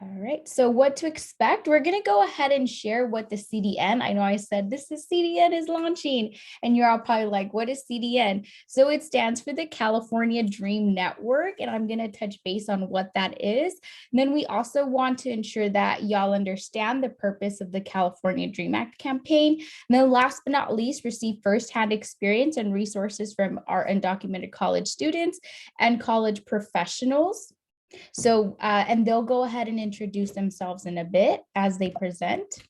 All right, so what to expect? We're going to go ahead and share what the CDN, I know I said this is CDN is launching, and you're all probably like, what is CDN? So it stands for the California Dream Network, and I'm going to touch base on what that is. And then we also want to ensure that y'all understand the purpose of the California Dream Act campaign. And then last but not least, receive firsthand experience and resources from our undocumented college students and college professionals. So, and they'll go ahead and introduce themselves in a bit as they present.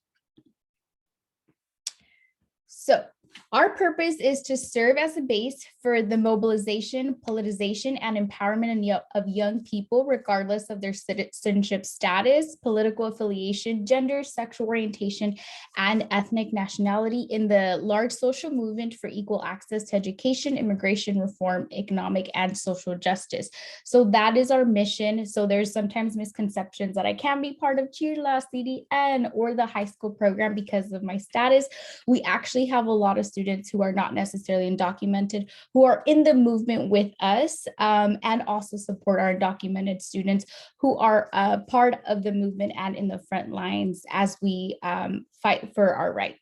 So our purpose is to serve as a base for the mobilization, politicization, and empowerment of young people, regardless of their citizenship status, political affiliation, gender, sexual orientation, and ethnic nationality in the large social movement for equal access to education, immigration reform, economic, and social justice. So that is our mission. So there's sometimes misconceptions that I can be part of CHIRLA, CDN, or the high school program because of my status. We actually have a lot of students who are not necessarily undocumented, who are in the movement with us, and also support our undocumented students who are part of the movement and in the front lines as we fight for our rights.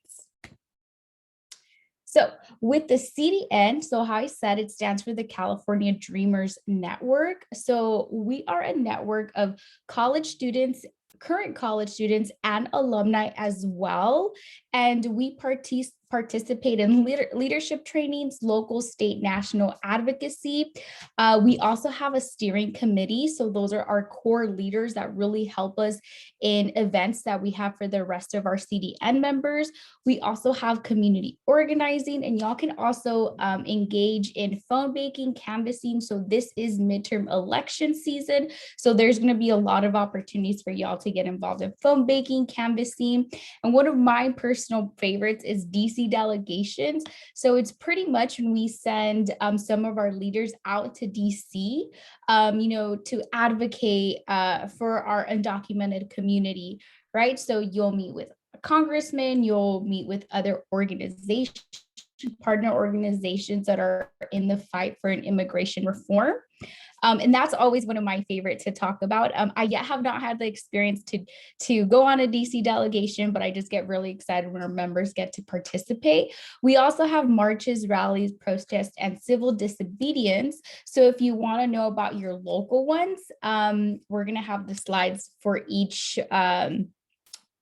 So with the CDN, so how I said, it stands for the California Dreamers Network. So we are a network of college students, current college students, and alumni as well. And we participate in leadership trainings, local, state, national advocacy. We also have a steering committee. So those are our core leaders that really help us in events that we have for the rest of our CDN members. We also have community organizing, and y'all can also engage in phone banking, canvassing. So this is midterm election season. So there's going to be a lot of opportunities for y'all to get involved in phone banking, canvassing. And one of my personal favorites is DC delegations. So it's pretty much when we send some of our leaders out to DC, to advocate for our undocumented community, right? So you'll meet with a congressman, you'll meet with other organizations, partner organizations that are in the fight for an immigration reform. And that's always one of my favorites to talk about. I yet have not had the experience to go on a DC delegation, but I just get really excited when our members get to participate. We also have marches, rallies, protests, and civil disobedience. So if you want to know about your local ones, we're going to have the slides for each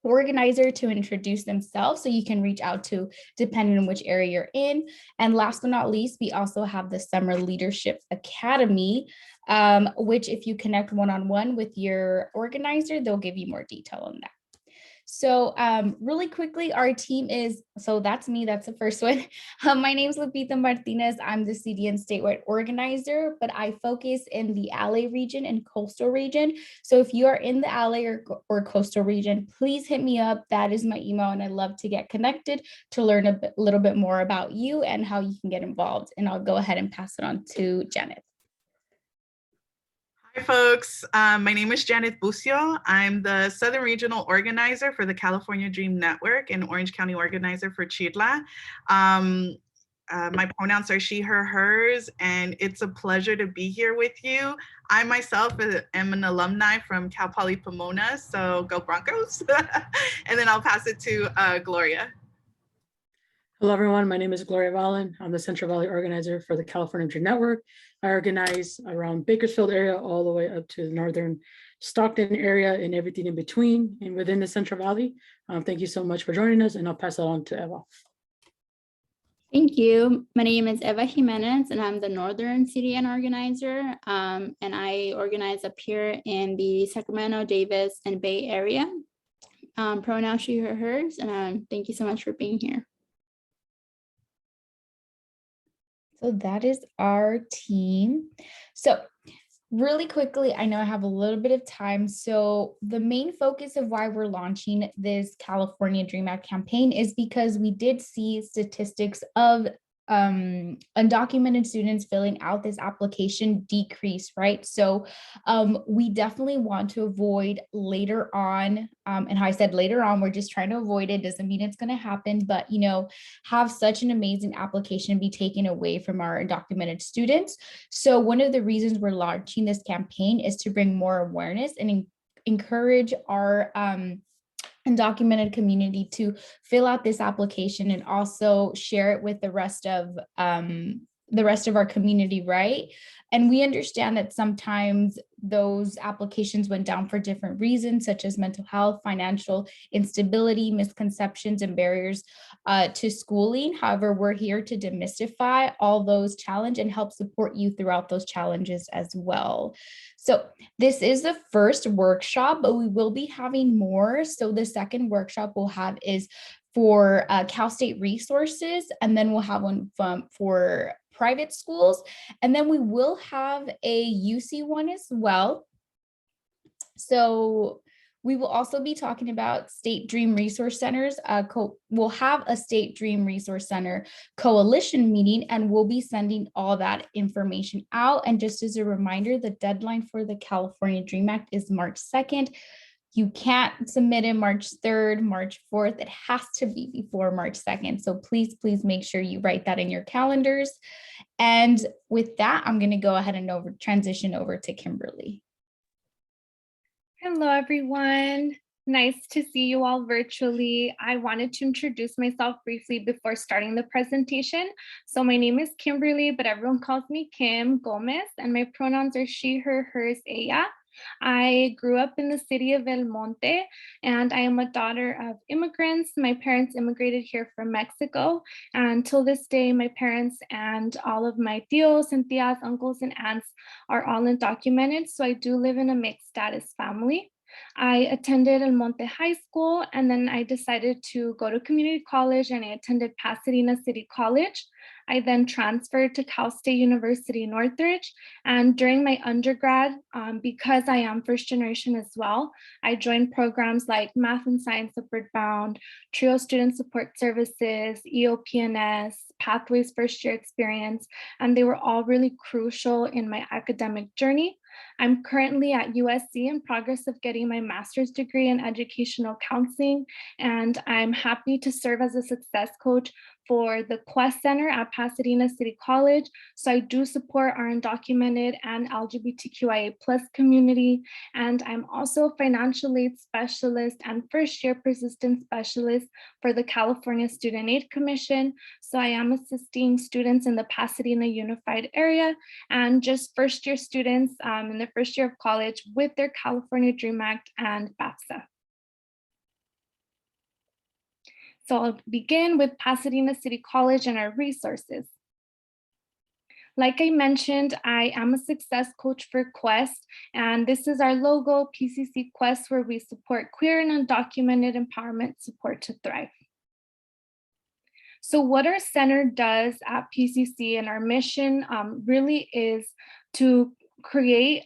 organizer to introduce themselves, so you can reach out to depending on which area you're in. And last but not least, we also have the Summer Leadership Academy, which if you connect one-on-one with your organizer, they'll give you more detail on that. So really quickly, our team is, so that's me, that's the first one. My name is Lupita Martinez. I'm the CDN statewide organizer, but I focus in the LA region and coastal region. So if you are in the LA or coastal region, please hit me up. That is my email, and I love to get connected to learn a little bit more about you and how you can get involved. And I'll go ahead and pass it on to Janet. Hi, folks. My name is Janet Bucio. I'm the Southern Regional Organizer for the California Dream Network and Orange County Organizer for CHIRLA. My pronouns are she, her, hers, and it's a pleasure to be here with you. I myself am an alumni from Cal Poly Pomona, so go Broncos. And then I'll pass it to Gloria. Hello, everyone. My name is Gloria Valen. I'm the Central Valley Organizer for the California Dream Network. I organize around Bakersfield area all the way up to the northern Stockton area and everything in between and within the Central Valley. Thank you so much for joining us, and I'll pass it on to Eva. Thank you. My name is Eva Jimenez, and I'm the Northern CDN organizer, and I organize up here in the Sacramento, Davis, and Bay Area. Pronouns she, her, hers, and thank you so much for being here. So that is our team. So really quickly, I know I have a little bit of time. So the main focus of why we're launching this California Dream Act campaign is because we did see statistics of undocumented students filling out this application decrease, right? So we definitely want to avoid later on, and how I said later on, we're just trying to avoid it. Doesn't mean it's going to happen, but have such an amazing application be taken away from our undocumented students. So one of the reasons we're launching this campaign is to bring more awareness and encourage our undocumented community to fill out this application and also share it with the rest of our community, right? And we understand that sometimes those applications went down for different reasons, such as mental health, financial instability, misconceptions, and barriers to schooling. However, we're here to demystify all those challenges and help support you throughout those challenges as well. So this is the first workshop, but we will be having more. So the second workshop we'll have is for Cal State resources, and then we'll have one for private schools, and then we will have a UC one as well. So we will also be talking about State Dream Resource Centers. We'll have a State Dream Resource Center coalition meeting, and we'll be sending all that information out. And just as a reminder, the deadline for the California Dream Act is March 2nd. You can't submit in March 3rd, March 4th. It has to be before March 2nd. So please make sure you write that in your calendars. And with that, I'm going to go ahead and transition over to Kimberly. Hello, everyone. Nice to see you all virtually. I wanted to introduce myself briefly before starting the presentation. So my name is Kimberly, but everyone calls me Kim Gomez, and my pronouns are she, her, hers, ella. I grew up in the city of El Monte, and I am a daughter of immigrants. My parents immigrated here from Mexico, and till this day, my parents and all of my tios and tias, uncles and aunts are all undocumented, so I do live in a mixed status family. I attended El Monte High School, and then I decided to go to community college, and I attended Pasadena City College. I then transferred to Cal State University Northridge, and during my undergrad, because I am first generation as well, I joined programs like Math and Science Upward Bound, TRIO Student Support Services, EOP&S, Pathways First Year Experience, and they were all really crucial in my academic journey. I'm currently at USC in progress of getting my master's degree in educational counseling, and I'm happy to serve as a success coach for the Quest Center at Pasadena City College. So I do support our undocumented and LGBTQIA+ community, and I'm also a financial aid specialist and first year persistence specialist for the California Student Aid Commission. So I am assisting students in the Pasadena Unified area and just first year students in the first year of college with their California Dream Act and FAFSA. So I'll begin with Pasadena City College and our resources. Like I mentioned, I am a success coach for Quest, and this is our logo, PCC Quest, where we support queer and undocumented empowerment support to thrive. So what our center does at PCC and our mission really is to create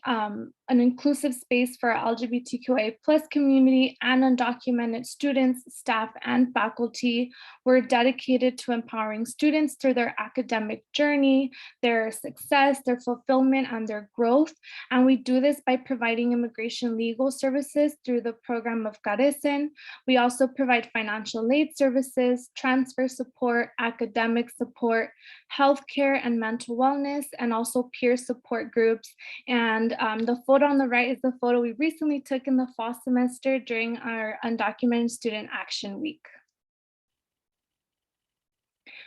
an inclusive space for our LGBTQIA+ community and undocumented students, staff, and faculty. We're dedicated to empowering students through their academic journey, their success, their fulfillment, and their growth. And we do this by providing immigration legal services through the program of Carecen. We also provide financial aid services, transfer support, academic support, healthcare and mental wellness, and also peer support groups. And the photo on the right is the photo we recently took in the fall semester during our Undocumented Student Action Week.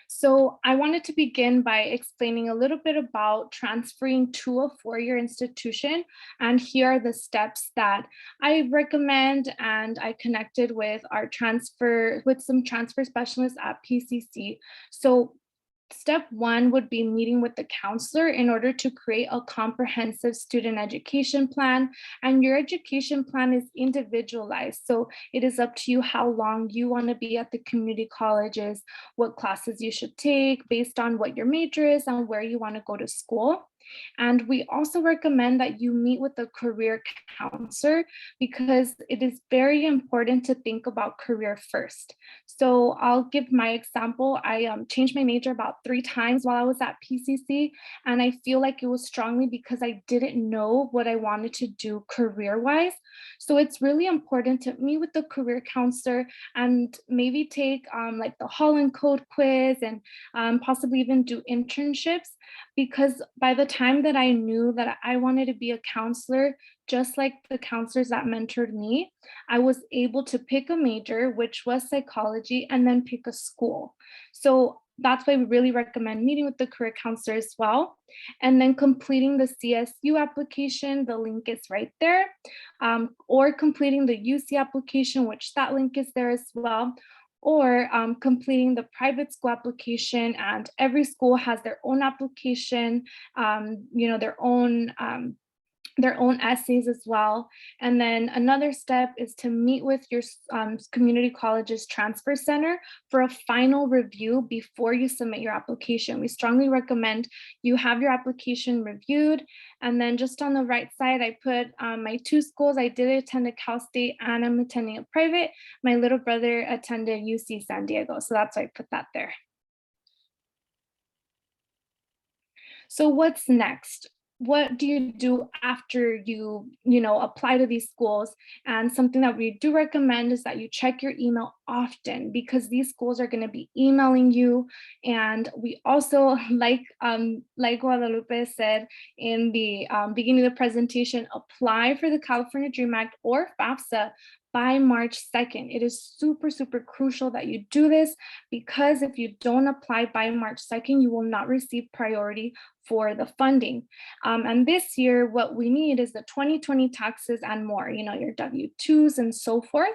So I wanted to begin by explaining a little bit about transferring to a four-year institution. And here are the steps that I recommend, and I connected with some transfer specialists at PCC. So step one would be meeting with the counselor in order to create a comprehensive student education plan. And your education plan is individualized. So it is up to you how long you want to be at the community colleges, what classes you should take based on what your major is and where you want to go to school. And we also recommend that you meet with a career counselor because it is very important to think about career first. So I'll give my example. I changed my major about 3 times while I was at PCC, and I feel like it was strongly because I didn't know what I wanted to do career-wise. So it's really important to meet with the career counselor and maybe take like the Holland Code quiz and possibly even do internships because by the time that I knew that I wanted to be a counselor, just like the counselors that mentored me, I was able to pick a major, which was psychology, and then pick a school. So that's why we really recommend meeting with the career counselor as well. And then completing the CSU application, the link is right there, or completing the UC application, which that link is there as well, or completing the private school application. And every school has their own application, their own essays as well. And then another step is to meet with your community college's transfer center for a final review before you submit your application. We strongly recommend you have your application reviewed. And then just on the right side, I put my 2 schools. I did attend a Cal State and I'm attending a private. My little brother attended UC San Diego. So that's why I put that there. So what's next? What do you do after you apply to these schools? And something that we do recommend is that you check your email often, because these schools are going to be emailing you. And we also, like Guadalupe said in the beginning of the presentation, apply for the California Dream Act or FAFSA by March 2nd. It is super, super crucial that you do this, because if you don't apply by March 2nd, you will not receive priority for the funding. And this year, what we need is the 2020 taxes and more, your W-2s and so forth.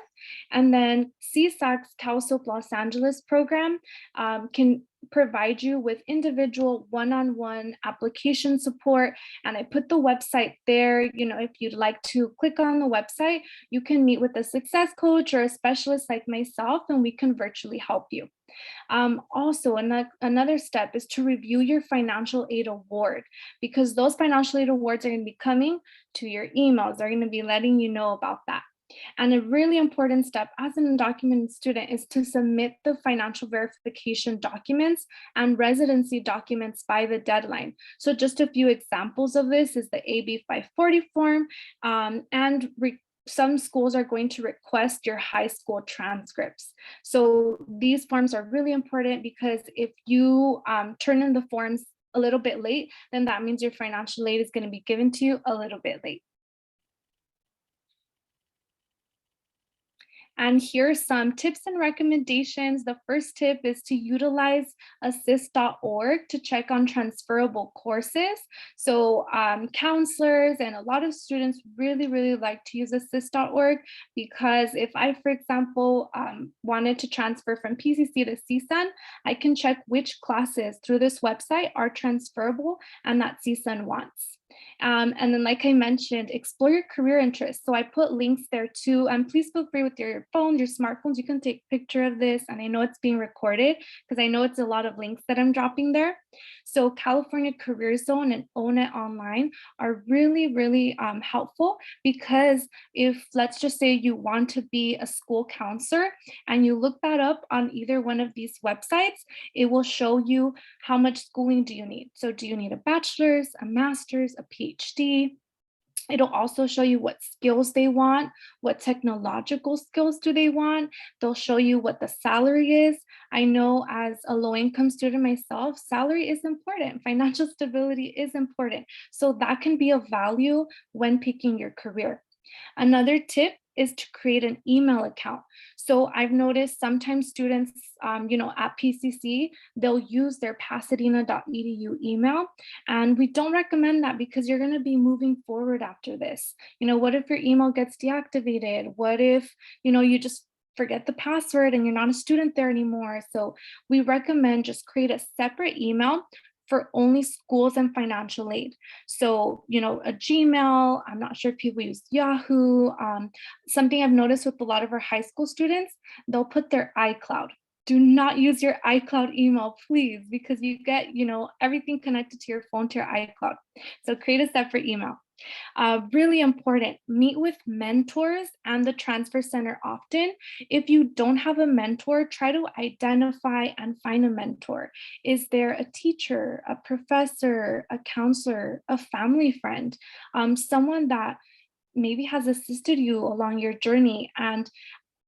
And then CSAC's CalSOAP Los Angeles program can provide you with individual one-on-one application support. And I put the website there. If you'd like to click on the website, you can meet with a success coach or a specialist like myself, and we can virtually help you. Also, another step is to review your financial aid award, because those financial aid awards are going to be coming to your emails. They're going to be letting you know about that. And a really important step as an undocumented student is to submit the financial verification documents and residency documents by the deadline. So just a few examples of this is the AB 540 form, and some schools are going to request your high school transcripts. So these forms are really important, because if you turn in the forms a little bit late, then that means your financial aid is going to be given to you a little bit late. And here's some tips and recommendations. The first tip is to utilize assist.org to check on transferable courses. So counselors and a lot of students really, really like to use assist.org, because if I, for example, wanted to transfer from PCC to CSUN, I can check which classes through this website are transferable and that CSUN wants. And then, like I mentioned, explore your career interests. So I put links there too. And please feel free with your phone, your smartphones, you can take a picture of this. And I know it's being recorded, because I know it's a lot of links that I'm dropping there. So California Career Zone and Own It Online are really, really helpful, because if, let's just say, you want to be a school counselor and you look that up on either one of these websites, it will show you how much schooling do you need. So do you need a bachelor's, a master's, a PhD? It'll also show you what skills they want, what technological skills do they want. They'll show you what the salary is. I know as a low-income student myself, salary is important. Financial stability is important. So that can be of value when picking your career. Another tip is to create an email account. So I've noticed sometimes students, at PCC, they'll use their pasadena.edu email. And we don't recommend that, because you're going to be moving forward after this. What if your email gets deactivated? What if, you just forget the password and you're not a student there anymore? So we recommend just create a separate email for only schools and financial aid. So, a Gmail, I'm not sure if people use Yahoo. Something I've noticed with a lot of our high school students, they'll put their iCloud. Do not use your iCloud email, please, because you get, everything connected to your phone, to your iCloud. So create a separate email. Really important, meet with mentors and the transfer center often. If you don't have a mentor, try to identify and find a mentor. Is there a teacher, a professor, a counselor, a family friend, someone that maybe has assisted you along your journey? And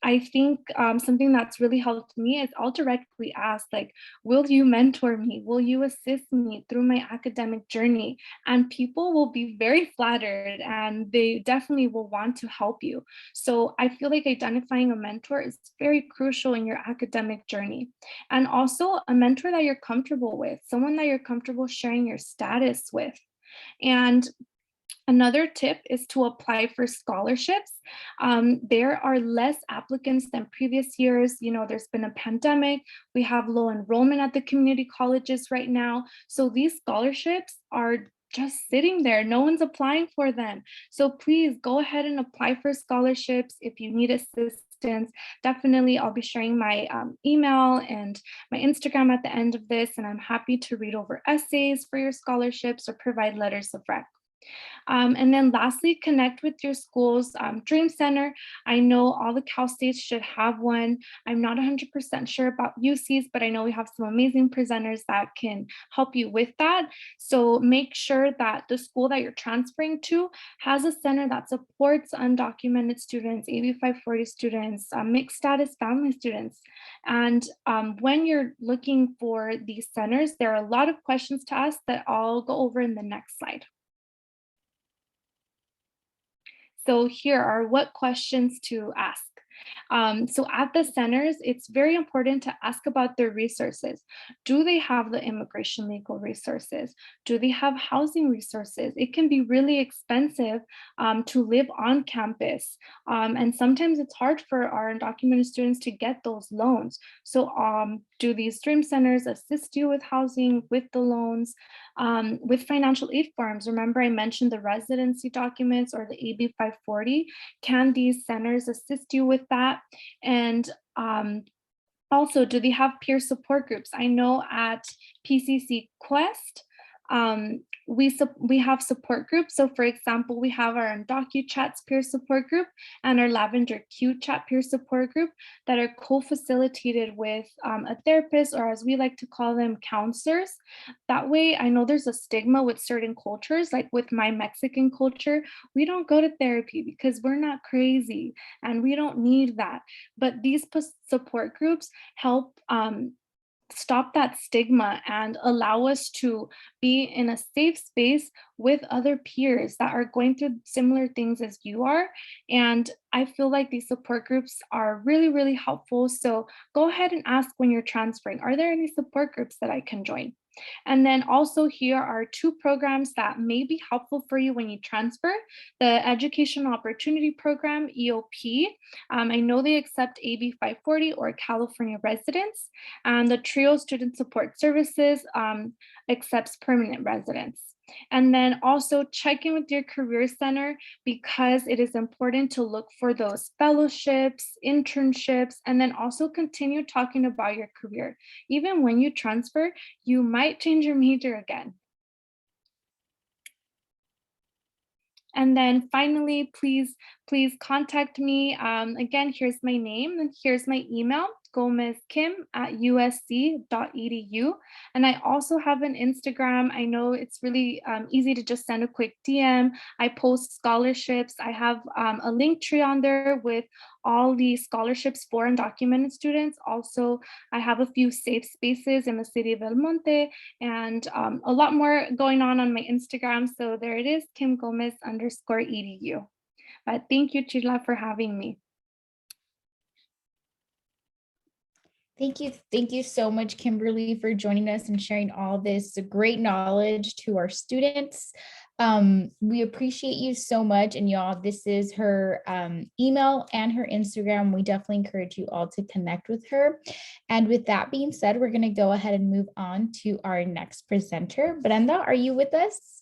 I think something that's really helped me is I'll directly ask, like, will you mentor me? Will you assist me through my academic journey? And people will be very flattered and they definitely will want to help you. So I feel like identifying a mentor is very crucial in your academic journey. And also a mentor that you're comfortable with, someone that you're comfortable sharing your status with. And another tip is to apply for scholarships. There are less applicants than previous years. You know, there's been a pandemic. We have low enrollment at the community colleges right now. So these scholarships are just sitting there. No one's applying for them. So please go ahead and apply for scholarships if you need assistance. Definitely, I'll be sharing my email and my Instagram at the end of this, and I'm happy to read over essays for your scholarships or provide letters of rec. And then lastly, connect with your school's Dream Center. I know all the Cal States should have one. I'm not 100% sure about UC's, but I know we have some amazing presenters that can help you with that. So make sure that the school that you're transferring to has a center that supports undocumented students, AB 540 students, mixed status family students. And when you're looking for these centers, there are a lot of questions to ask that I'll go over in the next slide. So here are what questions to ask. So at the centers, it's very important to ask about their resources. Do they have the immigration legal resources? Do they have housing resources? It can be really expensive to live on campus. And sometimes it's hard for our undocumented students to get those loans. So do these Dream Centers assist you with housing, with the loans, with financial aid forms? Remember I mentioned the residency documents or the AB 540. Can these centers assist you with that? And also, do they have peer support groups? I know at PCC Quest, we have support groups. So for example, we have our UndocuChats peer support group and our Lavender Q Chat peer support group that are co-facilitated with a therapist, or as we like to call them, counselors. That way, I know there's a stigma with certain cultures, like with my Mexican culture, we don't go to therapy because we're not crazy and we don't need that. But these support groups help stop that stigma and allow us to be in a safe space with other peers that are going through similar things as you are. And I feel like these support groups are really, really helpful. So go ahead and ask when you're transferring, are there any support groups that I can join? And then also here are 2 programs that may be helpful for you when you transfer. The Educational Opportunity Program, EOP. I know they accept AB 540 or California residents. And the TRIO Student Support Services accepts permanent residents. And then also check in with your career center, because it is important to look for those fellowships, internships, and then also continue talking about your career. Even when you transfer, you might change your major again. And then finally, please contact me. Again, here's my name and here's my email, gomezkim@usc.edu. And I also have an Instagram. I know it's really easy to just send a quick DM. I post scholarships. I have a link tree on there with all the scholarships for undocumented students. Also, I have a few safe spaces in the city of El Monte and a lot more going on my Instagram. So there it is, KimGomez_edu. But thank you, Chila, for having me. Thank you so much, Kimberly, for joining us and sharing all this great knowledge to our students. We appreciate you so much, and y'all, this is her email and her Instagram. We definitely encourage you all to connect with her. And with that being said, we're going to go ahead and move on to our next presenter. Brenda, are you with us?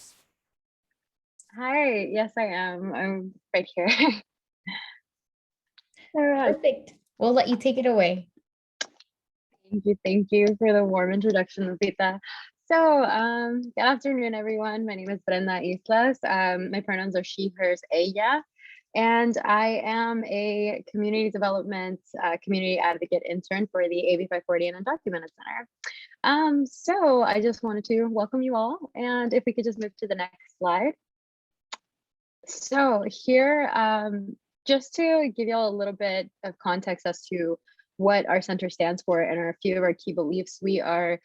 Hi, yes, I am. I'm right here. Perfect. We'll let you take it away. Thank you for the warm introduction, Lupita. So, good afternoon, everyone. My name is Brenda Islas. My pronouns are she, hers, ella, and I am a community development, community advocate intern for the AB 540 and Undocumented Center. So I just wanted to welcome you all, and if we could just move to the next slide. So here, just to give y'all a little bit of context as to what our center stands for and a few of our key beliefs, we are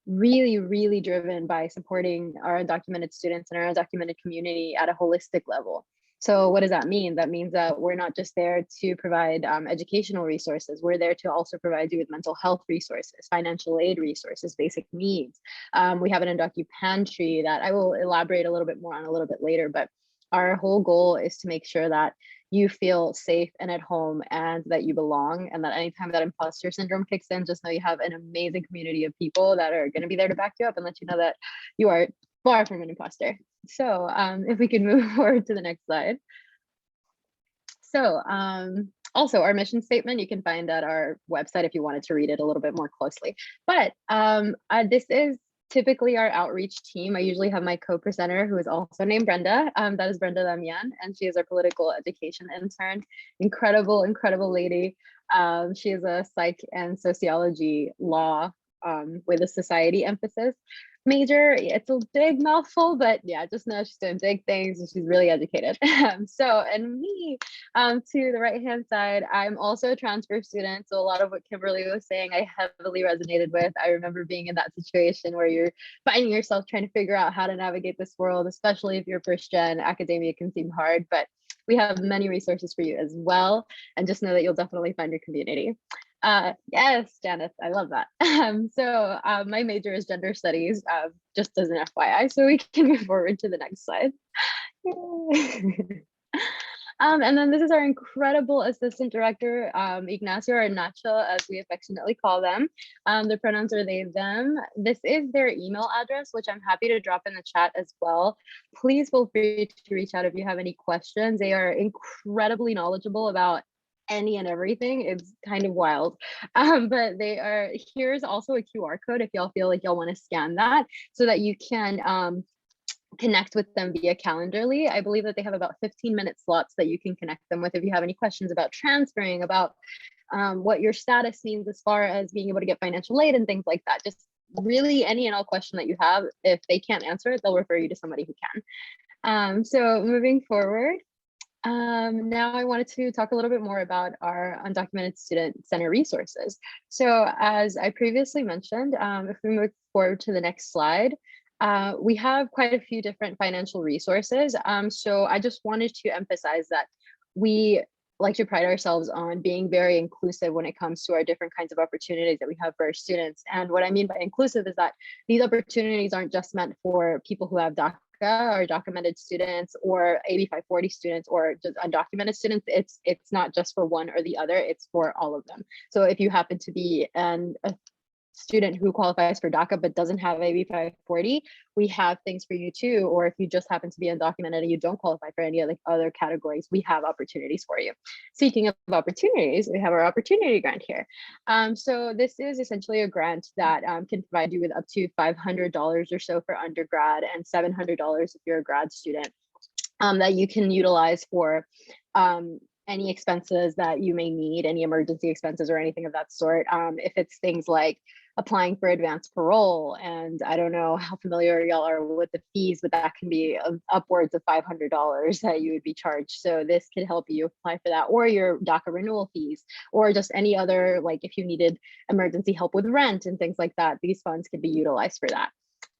really driven by supporting our undocumented students and our undocumented community at a holistic level. So what does that mean? That means that we're not just there to provide educational resources. We're there to also provide you with mental health resources, financial aid resources, basic needs. We have an undocumented pantry that I will elaborate a little bit more on a little bit later, but our whole goal is to make sure that you feel safe and at home and that you belong, and that anytime that imposter syndrome kicks in, just know you have an amazing community of people that are going to be there to back you up and let you know that you are far from an imposter. So if we can move forward to the next slide. So also our mission statement, you can find at our website if you wanted to read it a little bit more closely. But this is typically our outreach team. I usually have my co-presenter who is also named Brenda. That is Brenda Damian, and she is our political education intern. Incredible lady. She is a psych and sociology law with a society emphasis major. It's a big mouthful, but yeah, just know she's doing big things and she's really educated. And me, to the right hand side, I'm also a transfer student. So a lot of what Kimberly was saying, I heavily resonated with. I remember being in that situation where you're finding yourself trying to figure out how to navigate this world, especially if you're first gen. Academia can seem hard, but we have many resources for you as well. And just know that you'll definitely find your community. Yes, Janice, I love that. My major is gender studies, just as an FYI, so we can move forward to the next slide. And then this is our incredible assistant director, Ignacio or Nacho, as we affectionately call them. The pronouns are they, them. This is their email address, which I'm happy to drop in the chat as well. Please feel free to reach out if you have any questions. They are incredibly knowledgeable about any and everything. It's kind of wild, but here's also a QR code if y'all feel like y'all want to scan that so that you can connect with them via Calendarly. I believe that they have about 15-minute slots that you can connect them with if you have any questions about transferring, about what your status means as far as being able to get financial aid and things like that. Just really any and all question that you have. If they can't answer it, they'll refer you to somebody who can. So moving forward, now I wanted to talk a little bit more about our undocumented student center resources. So as I previously mentioned, if we move forward to the next slide, we have quite a few different financial resources. So I just wanted to emphasize that we like to pride ourselves on being very inclusive when it comes to our different kinds of opportunities that we have for our students. And what I mean by inclusive is that these opportunities aren't just meant for people who have DACA or documented students or AB 540 students or just undocumented students. It's not just for one or the other, it's for all of them. So if you happen to be a student who qualifies for DACA but doesn't have AB 540, we have things for you too. Or if you just happen to be undocumented and you don't qualify for any of the other categories, we have opportunities for you. Speaking of opportunities, we have our opportunity grant here. So this is essentially a grant that can provide you with up to $500 or so for undergrad and $700 if you're a grad student that you can utilize for any expenses that you may need, any emergency expenses or anything of that sort. If it's things like applying for advanced parole, and I don't know how familiar y'all are with the fees, but that can be upwards of $500 that you would be charged. So this could help you apply for that, or your DACA renewal fees, or just any other, like if you needed emergency help with rent and things like that, these funds could be utilized for that.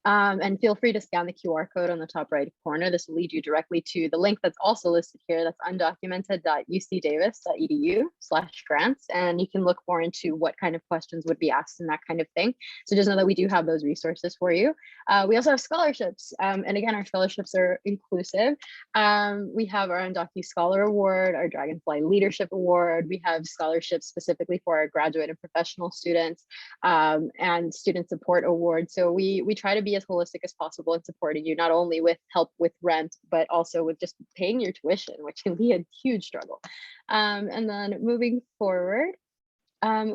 And feel free to scan the QR code on the top right corner. This will lead you directly to the link that's also listed here. That's undocumented.ucdavis.edu/grants. And you can look more into what kind of questions would be asked and that kind of thing. So just know that we do have those resources for you. We also have scholarships. And again, our scholarships are inclusive. We have our Undocu Scholar Award, our Dragonfly Leadership Award. We have scholarships specifically for our graduate and professional students and student support awards. So we try to be as holistic as possible in supporting you, not only with help with rent, but also with just paying your tuition, which can be a huge struggle. And then moving forward,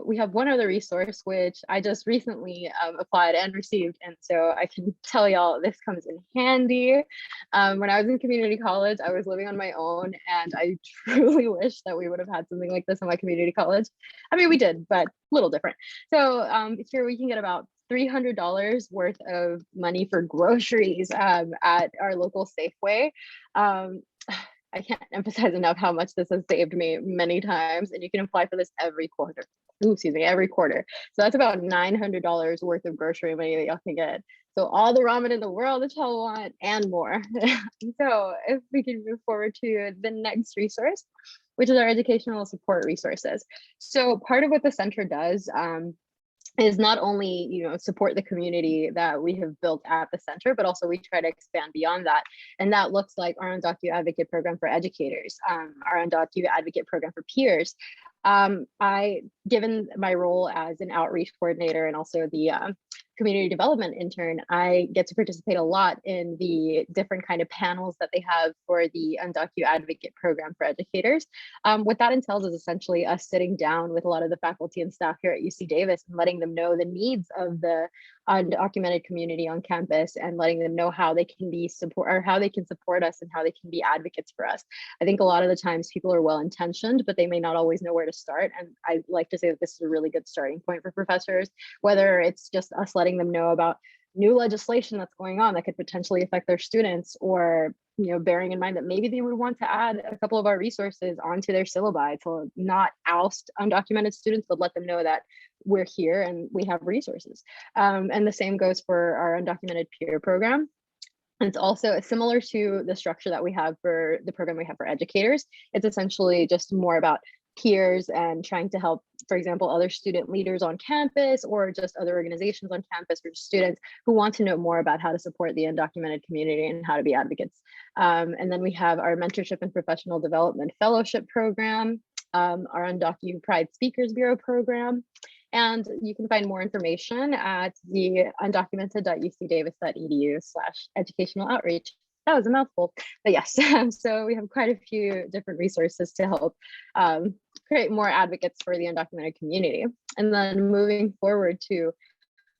we have one other resource, which I just recently applied and received. And so I can tell y'all this comes in handy. When I was in community college, I was living on my own, and I truly wish that we would have had something like this in my community college. I mean, we did, but a little different. So here we can get about $300 worth of money for groceries at our local Safeway. I can't emphasize enough how much this has saved me many times. And you can apply for this every quarter. Ooh, excuse me, every quarter. So that's about $900 worth of grocery money that y'all can get. So all the ramen in the world that y'all want and more. So if we can move forward to the next resource, which is our educational support resources. So part of what the center does is not only, you know, support the community that we have built at the center, but also we try to expand beyond that. And that looks like our Undocu Advocate program for educators, our Undocu Advocate program for peers. Given my role as an outreach coordinator and also the community development intern, I get to participate a lot in the different kind of panels that they have for the Undocu Advocate program for educators. What that entails is essentially us sitting down with a lot of the faculty and staff here at UC Davis and letting them know the needs of the undocumented community on campus and letting them know how they can be how they can support us and how they can be advocates for us. I think a lot of the times people are well-intentioned, but they may not always know where to start. And I like to say that this is a really good starting point for professors, whether it's just us letting them know about new legislation that's going on that could potentially affect their students, or, you know, bearing in mind that maybe they would want to add a couple of our resources onto their syllabi to not oust undocumented students, but let them know that we're here and we have resources. And the same goes for our undocumented peer program. And it's also similar to the structure that we have for the program we have for educators. It's essentially just more about peers and trying to help, for example, other student leaders on campus or just other organizations on campus for students who want to know more about how to support the undocumented community and how to be advocates. And then we have our mentorship and professional development fellowship program, our Undocu Pride Speakers Bureau program. And you can find more information at the undocumented.ucdavis.edu/educational outreach. That was a mouthful, but yes. So we have quite a few different resources to help create more advocates for the undocumented community. And then moving forward to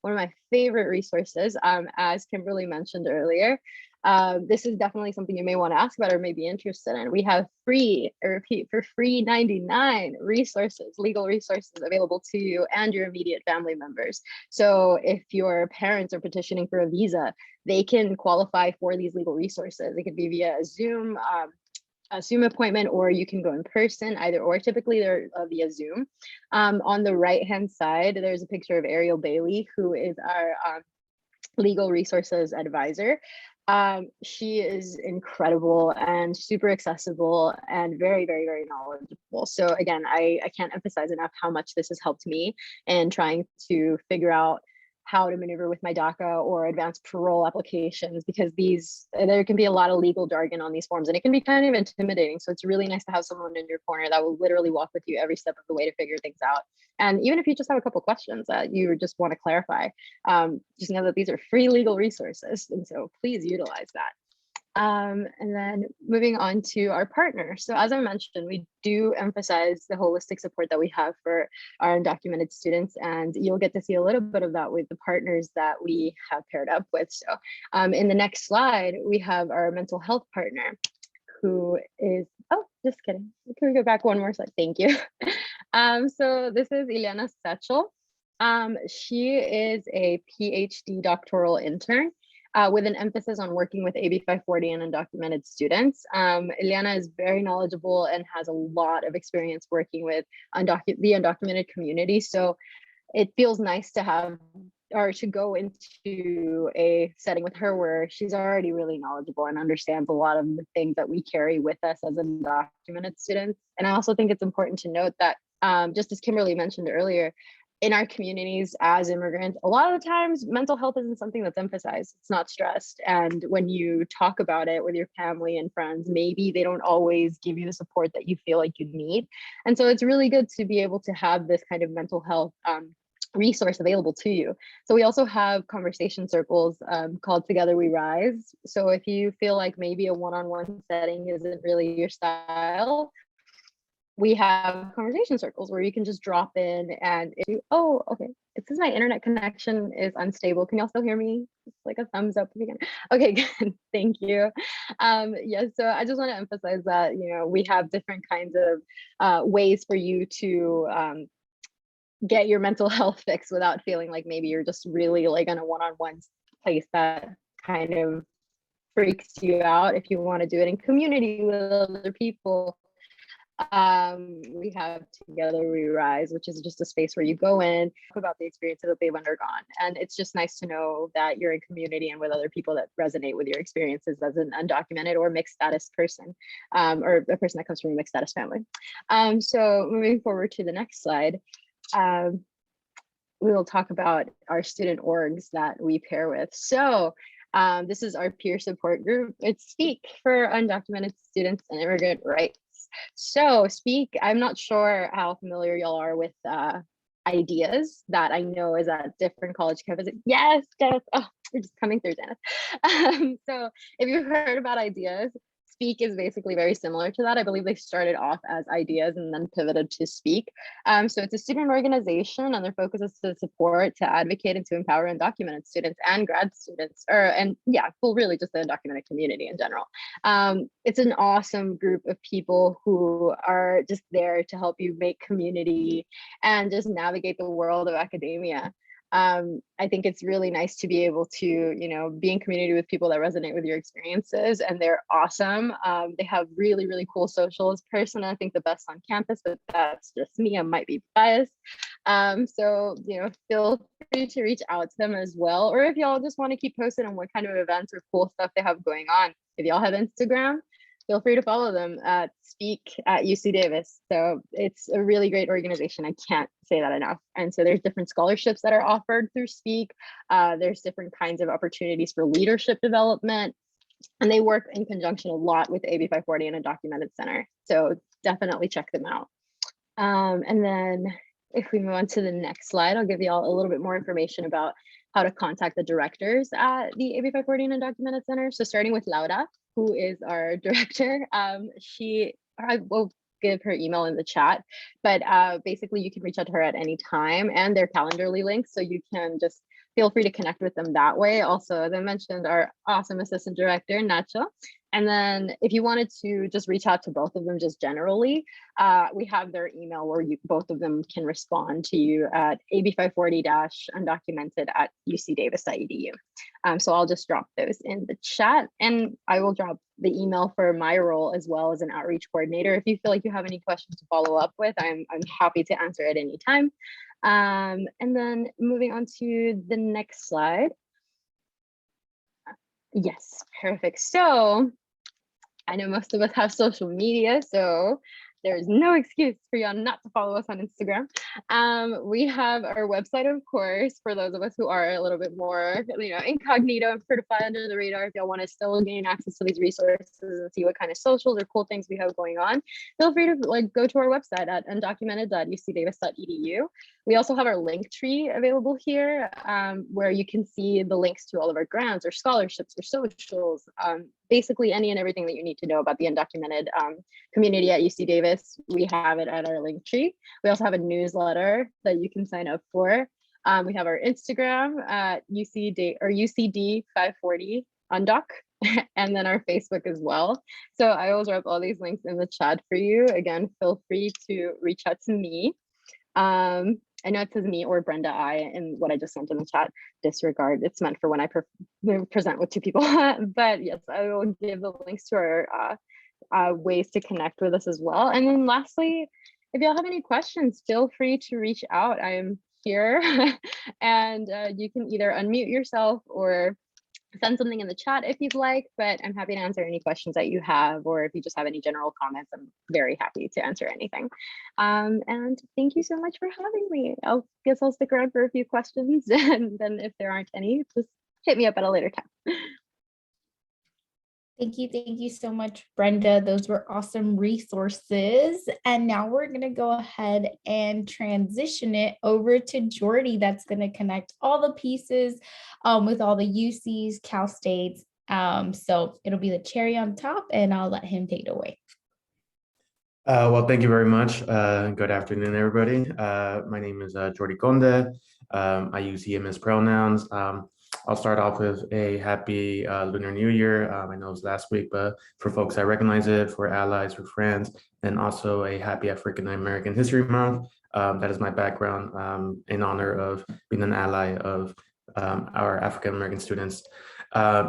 one of my favorite resources, as Kimberly mentioned earlier, this is definitely something you may want to ask about or may be interested in. We have free, I repeat, for free 99 resources, legal resources available to you and your immediate family members. So if your parents are petitioning for a visa, they can qualify for these legal resources. It could be via a Zoom appointment, or you can go in person, either or. Typically they're via Zoom. On the right-hand side, there's a picture of Ariel Bailey, who is our legal resources advisor. She is incredible and super accessible and very, very, very knowledgeable. So again, I can't emphasize enough how much this has helped me in trying to figure out how to maneuver with my DACA or advanced parole applications, because there can be a lot of legal jargon on these forms and it can be kind of intimidating. So it's really nice to have someone in your corner that will literally walk with you every step of the way to figure things out. And even if you just have a couple questions that you just want to clarify, just know that these are free legal resources. And so please utilize that. And then moving on to our partner. So as I mentioned, we do emphasize the holistic support that we have for our undocumented students, and you'll get to see a little bit of that with the partners that we have paired up with. So in the next slide, we have our mental health partner, who is, oh, just kidding. Can we go back one more slide? Thank you. So this is Ileana Sechel. She is a PhD doctoral intern with an emphasis on working with AB 540 and undocumented students. Ileana is very knowledgeable and has a lot of experience working with the undocumented community. So it feels nice to have, or to go into a setting with her where she's already really knowledgeable and understands a lot of the things that we carry with us as undocumented students. And I also think it's important to note that, just as Kimberly mentioned earlier, in our communities as immigrants, a lot of the times mental health isn't something that's emphasized. It's not stressed. And when you talk about it with your family and friends, maybe they don't always give you the support that you feel like you need. And so it's really good to be able to have this kind of mental health resource available to you. So we also have conversation circles called Together We Rise. So if you feel like maybe a one-on-one setting isn't really your style, we have conversation circles where you can just drop in and oh, okay, it says my internet connection is unstable. Can y'all still hear me? It's like a thumbs up again. Okay, good, thank you. Yeah, so I just want to emphasize that, you know, we have different kinds of ways for you to get your mental health fixed without feeling like maybe you're just really like in a one-on-one place that kind of freaks you out, if you want to do it in community with other people, we have Together We Rise, which is just a space where you go in, talk about the experiences that they've undergone. And it's just nice to know that you're in community and with other people that resonate with your experiences as an undocumented or mixed status person, or a person that comes from a mixed status family. So moving forward to the next slide, we will talk about our student orgs that we pair with. So this is our peer support group. It's Speak for undocumented students and immigrant rights. So Speak, I'm not sure how familiar y'all are with Ideas, that I know is at different college campuses. Yes, Janice. Oh, we're just coming through, Janice. So if you've heard about Ideas, Speak is basically very similar to that. I believe they started off as Ideas and then pivoted to Speak. So it's a student organization, and their focus is to support, to advocate, and to empower undocumented students and grad students, well, really just the undocumented community in general. It's an awesome group of people who are just there to help you make community and just navigate the world of academia. I think it's really nice to be able to, be in community with people that resonate with your experiences, and they're awesome. They have really, really cool socials. Personally, I think the best on campus, but that's just me. I might be biased. So, feel free to reach out to them as well. Or if y'all just want to keep posting on what kind of events or cool stuff they have going on. If y'all have Instagram, feel free to follow them at Speak at UC Davis. So it's a really great organization. I can't say that enough. And so there's different scholarships that are offered through Speak. There's different kinds of opportunities for leadership development. And they work in conjunction a lot with the AB 540 and Undocumented Center. So definitely check them out. And then if we move on to the next slide, I'll give you all a little bit more information about how to contact the directors at the AB 540 and Undocumented Center. So starting with Laura, who is our director. I will give her email in the chat, but basically you can reach out to her at any time, and their Calendarly links, so you can just feel free to connect with them that way. Also, as I mentioned, our awesome assistant director, Nacho. And then if you wanted to just reach out to both of them just generally, we have their email where both of them can respond to you at ab540-undocumented@ucdavis.edu. So I'll just drop those in the chat, and I will drop the email for my role as well as an outreach coordinator. If you feel like you have any questions to follow up with, I'm happy to answer at any time. And then moving on to the next slide. Yes, perfect. So I know most of us have social media, so there's no excuse for y'all not to follow us on Instagram. We have our website, of course, for those of us who are a little bit more, incognito and sort of fly under the radar. If y'all want to still gain access to these resources and see what kind of socials or cool things we have going on, feel free to go to our website at undocumented.ucdavis.edu. We also have our link tree available here, where you can see the links to all of our grants or scholarships or socials, basically any and everything that you need to know about the undocumented community at UC Davis. We have it at our link tree. We also have a newsletter that you can sign up for. We have our Instagram at UCD540 undoc, and then our Facebook as well. So I will drop all these links in the chat for you. Again, feel free to reach out to me. I know it says me or Brenda I in what I just sent in the chat. Disregard, it's meant for when I present with two people. But yes, I will give the links to our ways to connect with us as well. And then lastly, if y'all have any questions, feel free to reach out. I'm here and you can either unmute yourself or send something in the chat if you'd like, but I'm happy to answer any questions that you have, or if you just have any general comments, I'm very happy to answer anything. And thank you so much for having me. Guess I'll stick around for a few questions, and then if there aren't any, just hit me up at a later time. Thank you so much, Brenda. Those were awesome resources. And now we're going to go ahead and transition it over to Jordy. That's going to connect all the pieces with all the UCs, Cal States. So it'll be the cherry on top, and I'll let him take it away. Well, thank you very much. Good afternoon, everybody. My name is Jordy Conde. I use he, him as pronouns. I'll start off with a happy Lunar New Year. I know it was last week, but for folks that recognize it, for allies, for friends, and also a happy African American History Month. That is my background in honor of being an ally of our African American students.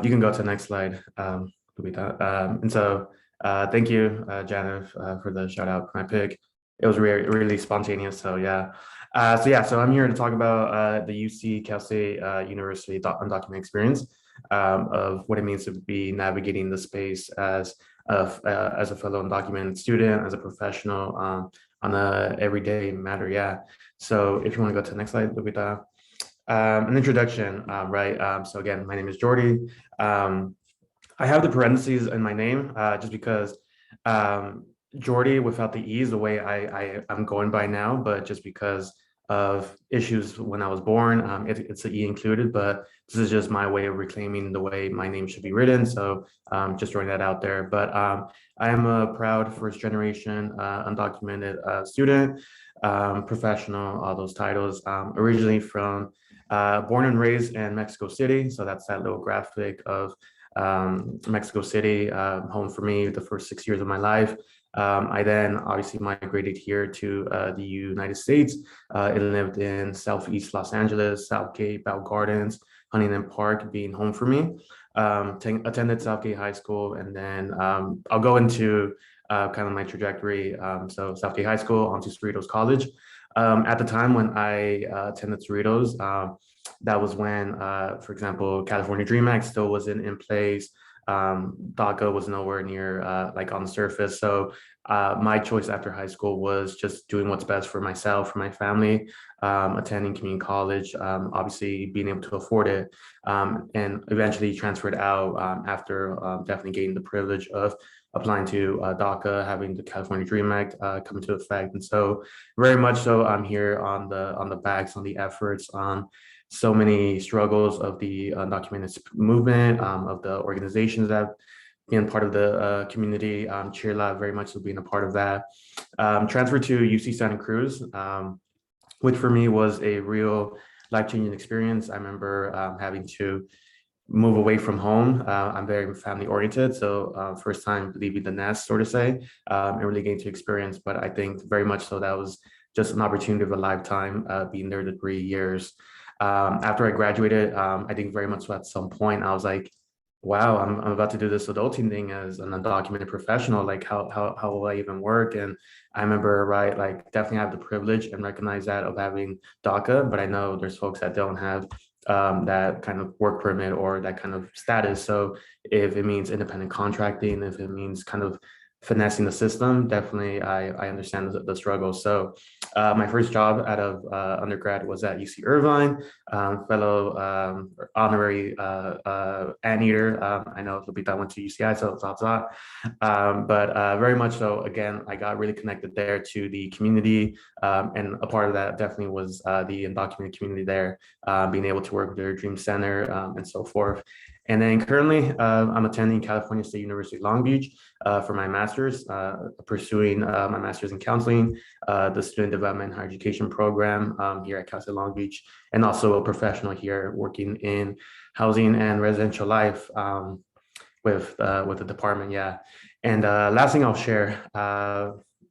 You can go to the next slide, Lupita. And so thank you, Janet, for the shout out for my pick. It was really spontaneous. So yeah. So I'm here to talk about the UC Cal State University undocumented experience of what it means to be navigating the space as a fellow undocumented student, as a professional on a everyday matter. Yeah. So if you want to go to the next slide, Lupita. An introduction, right? So again, my name is Jordy. I have the parentheses in my name just because Jordy without the E's, the way I'm going by now, but just because of issues when I was born, it's an E included, but this is just my way of reclaiming the way my name should be written. So just throwing that out there. But I am a proud first generation undocumented student, professional, all those titles, originally from born and raised in Mexico City. So that's that little graphic of Mexico City, home for me the first 6 years of my life. I then obviously migrated here to the United States. I lived in Southeast Los Angeles, Southgate, Bell Gardens, Huntington Park being home for me. Attended Southgate High School, and then I'll go into kind of my trajectory. So Southgate High School onto Cerritos College. At the time when I attended Cerritos, that was when, for example, California Dream Act still wasn't in place. DACA was nowhere near like on the surface. So my choice after high school was just doing what's best for myself, for my family, attending community college, obviously being able to afford it, and eventually transferred out after definitely getting the privilege of applying to DACA, having the California Dream Act come into effect. And so very much so I'm here on the backs, on the efforts, on so many struggles of the undocumented movement, of the organizations that have been part of the community. Cheerla very much so being a part of that. Transferred to UC Santa Cruz, which for me was a real life-changing experience. I remember having to move away from home. I'm very family oriented. So first time leaving the nest, sort of say, and really getting to experience. But I think very much so that was just an opportunity of a lifetime, being there the 3 years. After I graduated, I think very much so at some point I was like, wow, I'm about to do this adulting thing as an undocumented professional. Like how will I even work? And I remember, right, like definitely have the privilege and recognize that of having DACA, but I know there's folks that don't have that kind of work permit or that kind of status. So if it means independent contracting, if it means kind of finessing the system, definitely I understand the struggle. So my first job out of undergrad was at UC Irvine, fellow honorary anteater. I know Lupita went to UCI, so it's outside. But very much so, again, I got really connected there to the community. And a part of that definitely was the undocumented community there, being able to work with their Dream Center and so forth. And then currently, I'm attending California State University Long Beach for my master's, pursuing my master's in counseling, the Student Development and Higher Education program here at Cal State Long Beach, and also a professional here working in housing and residential life with the department. Yeah. And last thing I'll share,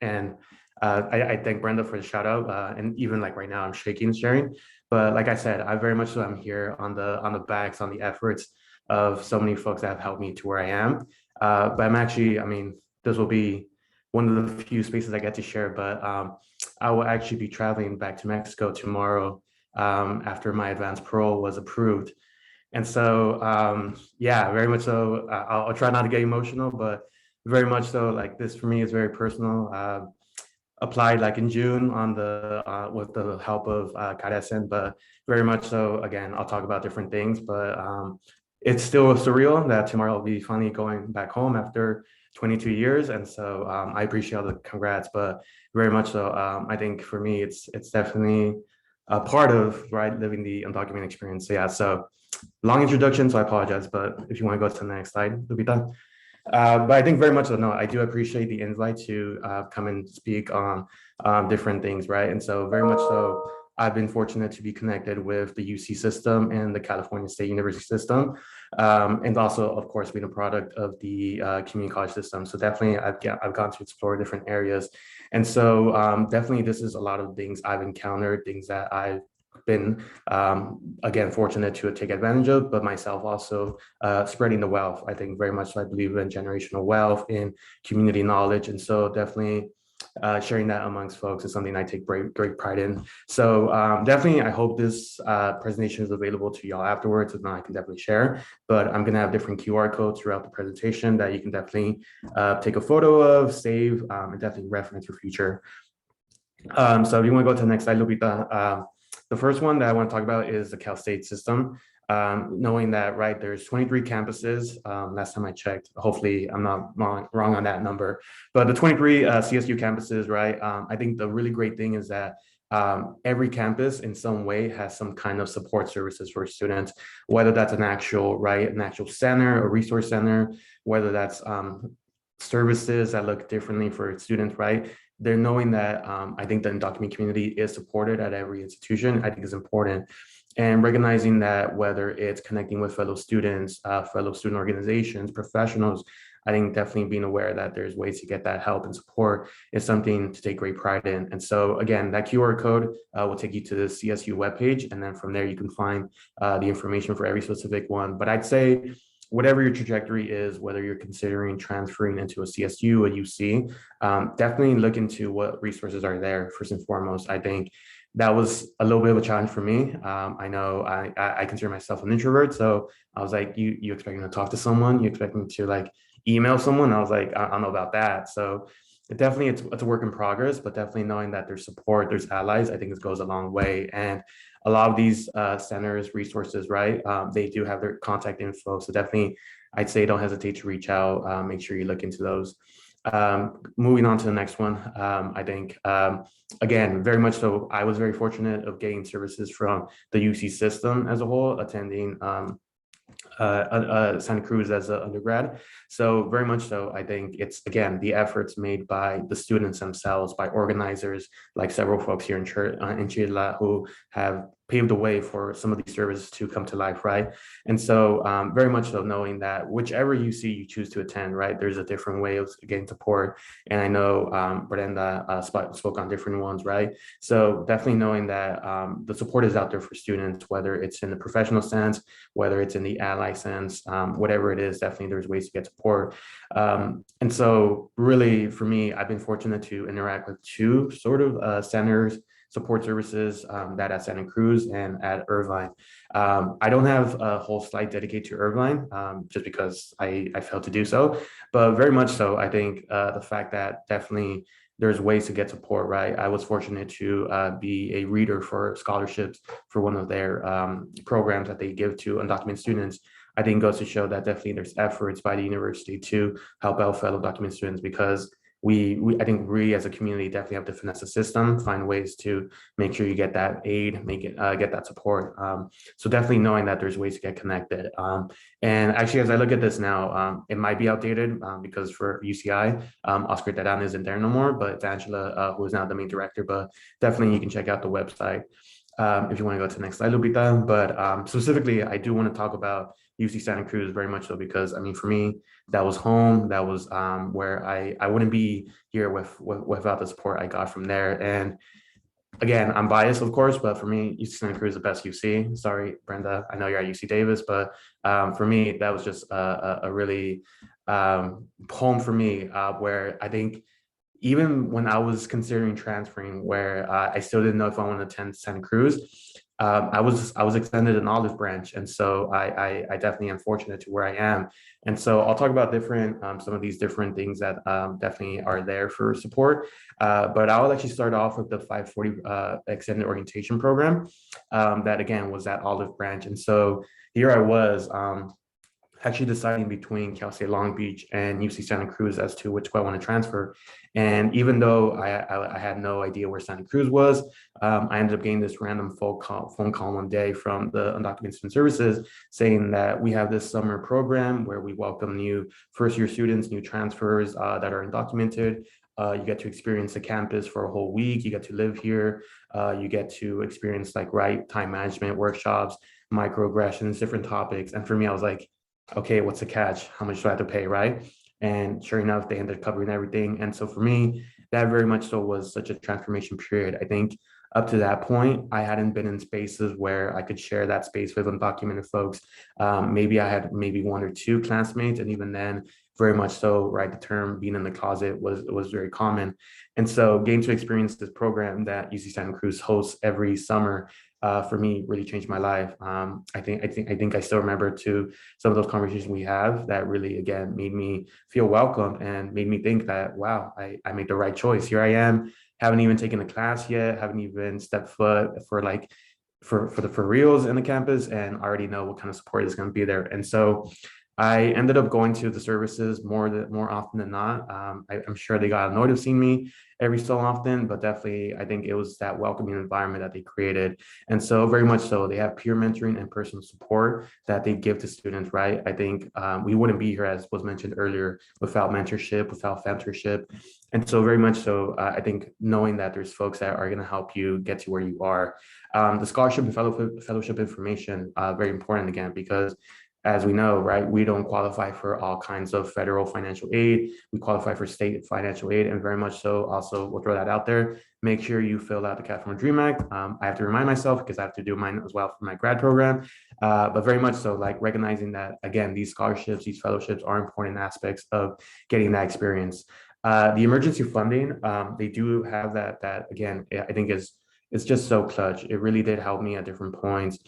and I thank Brenda for the shout out, and even like right now I'm shaking sharing, but like I said, I very much so I'm here on the backs, on the efforts of so many folks that have helped me to where I am. But I'm actually, I mean, this will be one of the few spaces I get to share, but I will actually be traveling back to Mexico tomorrow after my advanced parole was approved. And so, yeah, very much so, I'll try not to get emotional, but very much so, like this for me is very personal. Applied like in June on the with the help of Caresen, but very much so, again, I'll talk about different things, but it's still surreal that tomorrow I'll be finally going back home after 22 years. And so I appreciate all the congrats, but very much so, I think for me, it's definitely a part of, right, living the undocumented experience. So yeah, so long introduction, so I apologize, but if you want to go to the next slide, Lupita. But I think very much so, no, I do appreciate the invite to come and speak on different things, right? And so very much so, I've been fortunate to be connected with the UC system and the California State University system, and also, of course, being a product of the community college system. So definitely, I've gone to explore different areas, and so definitely, this is a lot of things I've encountered, things that I've been, again, fortunate to take advantage of, but myself also spreading the wealth. I think very much I believe in generational wealth, in community knowledge. And so definitely sharing that amongst folks is something I take great pride in. So definitely, I hope this presentation is available to y'all afterwards. If not, I can definitely share. But I'm gonna have different QR codes throughout the presentation that you can definitely take a photo of, save, and definitely reference for future. So if you want to go to the next slide, Lupita. The first one that I want to talk about is the Cal State system. Knowing that, right, there's 23 campuses. Last time I checked, hopefully I'm not wrong on that number, but the 23 CSU campuses, right? I think the really great thing is that every campus in some way has some kind of support services for students, whether that's an actual center, a resource center, whether that's services that look differently for students, right? They're knowing that I think the undocumented community is supported at every institution, I think is important. And recognizing that whether it's connecting with fellow students, fellow student organizations, professionals, I think definitely being aware that there's ways to get that help and support is something to take great pride in. And so again, that QR code will take you to the CSU webpage. And then from there, you can find the information for every specific one. But I'd say whatever your trajectory is, whether you're considering transferring into a CSU, a UC, definitely look into what resources are there first and foremost. I think that was a little bit of a challenge for me. I know I consider myself an introvert, so I was like, you expect me to talk to someone? You expect me to like email someone? I was like, I don't know about that. So definitely it's a work in progress, but definitely knowing that there's support, there's allies, I think it goes a long way. And a lot of these centers, resources, right? They do have their contact info. So definitely, I'd say don't hesitate to reach out. Make sure you look into those. Moving on to the next one, I think, again, very much so, I was very fortunate of getting services from the UC system as a whole, attending Santa Cruz as an undergrad. So very much so, I think it's, again, the efforts made by the students themselves, by organizers, like several folks here in Chile who have paved the way for some of these services to come to life, right? And so very much so knowing that whichever UC you choose to attend, right, there's a different way of getting support. And I know Brenda spoke on different ones, right? So definitely knowing that the support is out there for students, whether it's in the professional sense, whether it's in the ally sense, whatever it is, definitely there's ways to get support. And so really for me, I've been fortunate to interact with two sort of centers, support services, that at Santa Cruz and at Irvine. I don't have a whole slide dedicated to Irvine, just because I failed to do so, but very much so, I think the fact that definitely there's ways to get support, right? I was fortunate to be a reader for scholarships for one of their programs that they give to undocumented students. I think goes to show that definitely there's efforts by the university to help out fellow documented students, because I think we as a community definitely have to finesse the system, find ways to make sure you get that aid, get that support. So definitely knowing that there's ways to get connected. And actually, as I look at this now, it might be outdated because for UCI, Oscar Teran isn't there no more, but it's Angela, who is now the main director, but definitely you can check out the website if you want to go to the next slide, Lupita. But specifically, I do want to talk about UC Santa Cruz very much so, because I mean, for me, that was home. That was where I wouldn't be here without the support I got from there. And again, I'm biased, of course, but for me, UC Santa Cruz is the best UC. Sorry, Brenda, I know you're at UC Davis, but for me, that was just a really home for me, where I think even when I was considering transferring, where I still didn't know if I wanted to attend Santa Cruz, I was extended an olive branch, and so I definitely am fortunate to where I am. And so I'll talk about some of these different things that definitely are there for support. But I'll actually start off with the 540 extended orientation program that again was that olive branch. And so here I was actually deciding between Cal State Long Beach and UC Santa Cruz as to which way I want to transfer. And even though I had no idea where Santa Cruz was, I ended up getting this random phone call one day from the Undocumented Student Services saying that we have this summer program where we welcome new first-year students, new transfers that are undocumented. You get to experience the campus for a whole week. You get to live here. You get to experience like time management workshops, microaggressions, different topics. And for me, I was like, okay, what's the catch? How much do I have to pay, right? And sure enough, they ended up covering everything. And so for me, that very much so was such a transformation period. I think up to that point, I hadn't been in spaces where I could share that space with undocumented folks. Maybe I had maybe one or two classmates, and even then, very much so, right? The term being in the closet was very common. And so getting to experience this program that UC Santa Cruz hosts every summer, for me, really changed my life. I think I still remember to some of those conversations we have that really, again, made me feel welcome and made me think that, wow, I made the right choice. Here I am, haven't even taken a class yet, haven't even stepped foot for like for reals in the campus, and already know what kind of support is going to be there. And so I ended up going to the services more often than not. I'm sure they got annoyed of seeing me every so often, but definitely I think it was that welcoming environment that they created. And so very much so, they have peer mentoring and personal support that they give to students, right? I think we wouldn't be here, as was mentioned earlier, without mentorship, without mentorship. And so very much so, I think knowing that there's folks that are going to help you get to where you are. The scholarship and fellowship information, very important again, because as we know, right, we don't qualify for all kinds of federal financial aid. We qualify for state financial aid, and very much so, also, we'll throw that out there. Make sure you fill out the California Dream Act. I have to remind myself because I have to do mine as well for my grad program. But very much so, like recognizing that, again, these scholarships, these fellowships are important aspects of getting that experience. The emergency funding, they do have that again, I think it's just so clutch. It really did help me at different points.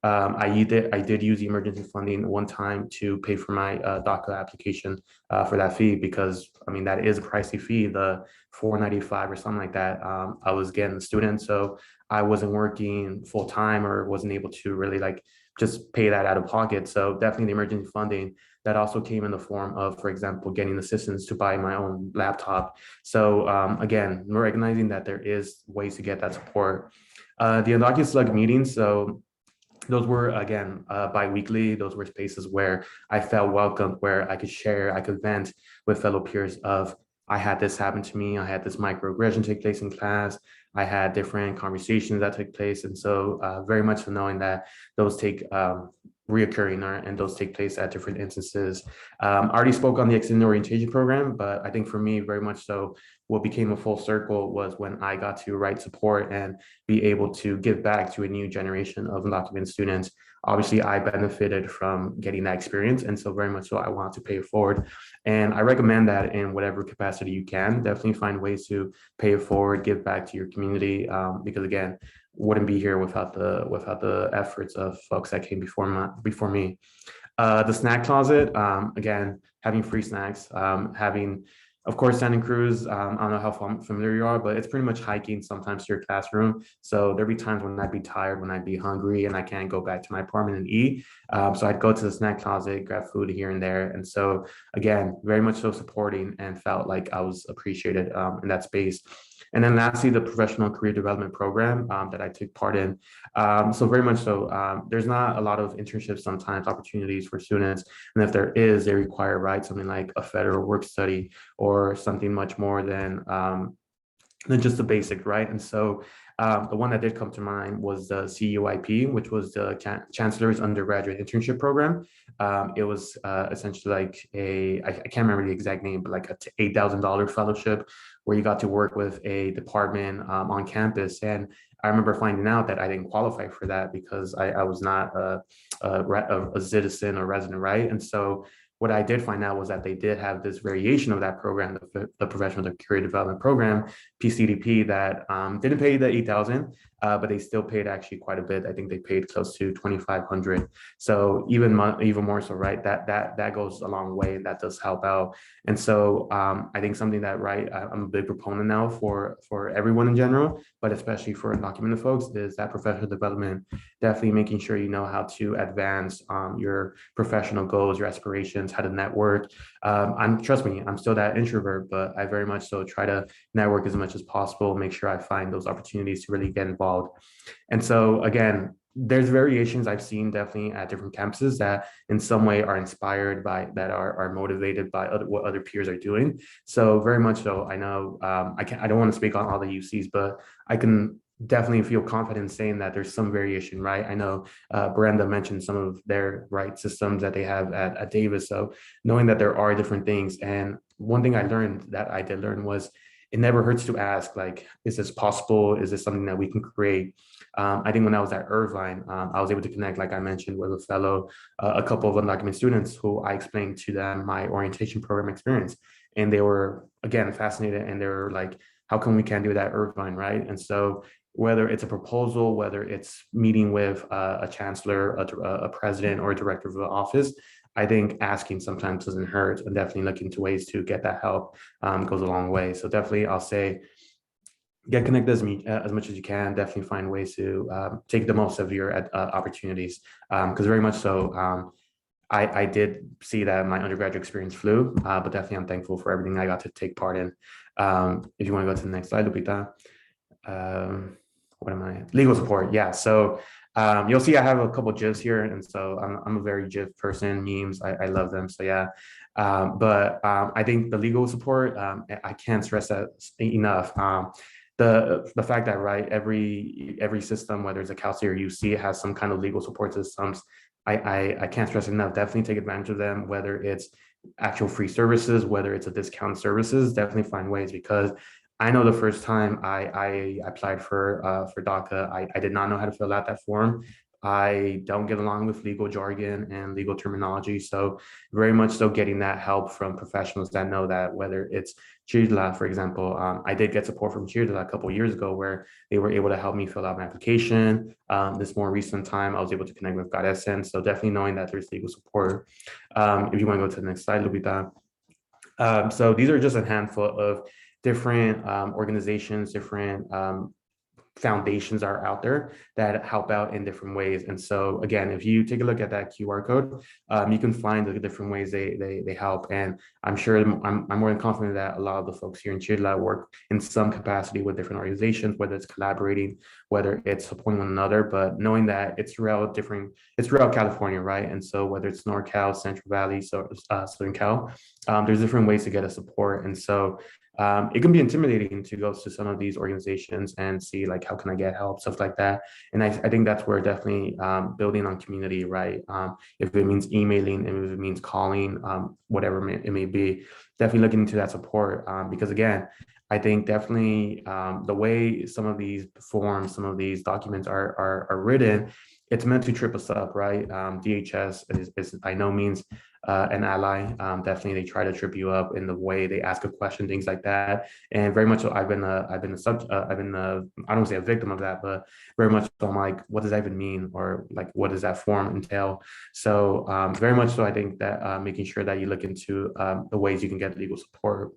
I did use the emergency funding one time to pay for my DACA application for that fee, because I mean that is a pricey fee, the $495 or something like that. I was getting a student, so I wasn't working full time or wasn't able to really like just pay that out of pocket. So definitely the emergency funding that also came in the form of, for example, getting assistance to buy my own laptop. So again, recognizing that there is ways to get that support. The undocumented select meetings, so those were, again, bi-weekly. Those were spaces where I felt welcome, where I could share, I could vent with fellow peers of, I had this happen to me, I had this microaggression take place in class, I had different conversations that took place. And so very much knowing that those take reoccurring, and those take place at different instances. I already spoke on the extended orientation program, but I think for me, very much so, what became a full circle was when I got to write support and be able to give back to a new generation of undocumented students. Obviously, I benefited from getting that experience, and so very much so I want to pay it forward. And I recommend that in whatever capacity you can, definitely find ways to pay it forward, give back to your community, because again, wouldn't be here without the efforts of folks that came before me. The snack closet, again, having free snacks, having, of course, Santa Cruz, I don't know how familiar you are, but it's pretty much hiking sometimes to your classroom. So there'd be times when I'd be tired, when I'd be hungry, and I can't go back to my apartment and eat. So I'd go to the snack closet, grab food here and there. And so again, very much so supporting, and felt like I was appreciated in that space. And then lastly, the professional career development program that I took part in. So very much so, there's not a lot of internships sometimes, opportunities for students. And if there is, they require, right, something like a federal work study or something much more than just the basic, right? And so the one that did come to mind was the CUIP, which was the Chancellor's Undergraduate Internship Program. It was essentially like I can't remember the exact name, but like a $8,000 fellowship where you got to work with a department on campus. And I remember finding out that I didn't qualify for that because I was not a citizen or resident, right? And so what I did find out was that they did have this variation of that program, the Professional Career Development Program, PCDP, that didn't pay the $8,000, but they still paid actually quite a bit. I think they paid close to $2,500. So even more so, right? That goes a long way, and that does help out. And so I think something that, right, I'm a big proponent now for everyone in general, but especially for undocumented folks, is that professional development. Definitely making sure you know how to advance your professional goals, your aspirations, how to network. Trust me, I'm still that introvert, but I very much so try to network as much as possible, make sure I find those opportunities to really get involved. And so again, there's variations I've seen definitely at different campuses that in some way are inspired by, that are motivated by what other peers are doing. So very much so, I know I don't want to speak on all the UCs, but I can definitely feel confident saying that there's some variation, right? I know Brenda mentioned some of their right systems that they have at Davis. So knowing that there are different things, and one thing I did learn was it never hurts to ask, like, is this possible? Is this something that we can create? I think when I was at Irvine, I was able to connect, like I mentioned, with a couple of undocumented students who I explained to them my orientation program experience. And they were, again, fascinated, and they were like, how come we can't do that at Irvine, right? And so whether it's a proposal, whether it's meeting with a chancellor, a president, or a director of the office, I think asking sometimes doesn't hurt, and definitely looking to ways to get that help goes a long way. So definitely, I'll say, get connected as much as you can. Definitely find ways to take the most of your opportunities, because very much so, I did see that my undergraduate experience flew, but definitely I'm thankful for everything I got to take part in. If you want to go to the next slide, Lupita. What am I? Legal support. Yeah. So you'll see I have a couple GIFs here, and so I'm a very GIF person. Memes, I love them. So yeah. But I think the legal support, I can't stress that enough. The fact that, right, every system, whether it's a Cal State or UC, has some kind of legal support systems. I can't stress enough. Definitely take advantage of them, whether it's actual free services, whether it's a discount services. Definitely find ways, because I know the first time I applied for DACA, I did not know how to fill out that form. I don't get along with legal jargon and legal terminology. So very much so getting that help from professionals that know that, whether it's Chirla, for example. I did get support from Chirla a couple of years ago, where they were able to help me fill out my application. This more recent time, I was able to connect with Garesen. So definitely knowing that there's legal support. If you want to go to the next slide, Lupita. So these are just a handful of different organizations, different foundations are out there that help out in different ways. And so again, if you take a look at that QR code, you can find the different ways they help. And I'm sure I'm more than confident that a lot of the folks here in Chile work in some capacity with different organizations, whether it's collaborating, whether it's supporting one another, but knowing that it's throughout California, right? And so whether it's NorCal, Central Valley, so Southern Cal, there's different ways to get a support. And so it can be intimidating to go to some of these organizations and see, like, how can I get help, stuff like that. And I think that's where definitely building on community, right? If it means emailing, if it means calling, whatever it may be, definitely looking into that support. Because again, I think definitely the way some of these forms, some of these documents are written, it's meant to trip us up, right? DHS is by no means an ally. Definitely, they try to trip you up in the way they ask a question, things like that. And very much so, I don't want to say a victim of that, but very much so, I'm like, what does that even mean, or like, what does that form entail? So very much so, I think that making sure that you look into the ways you can get legal support.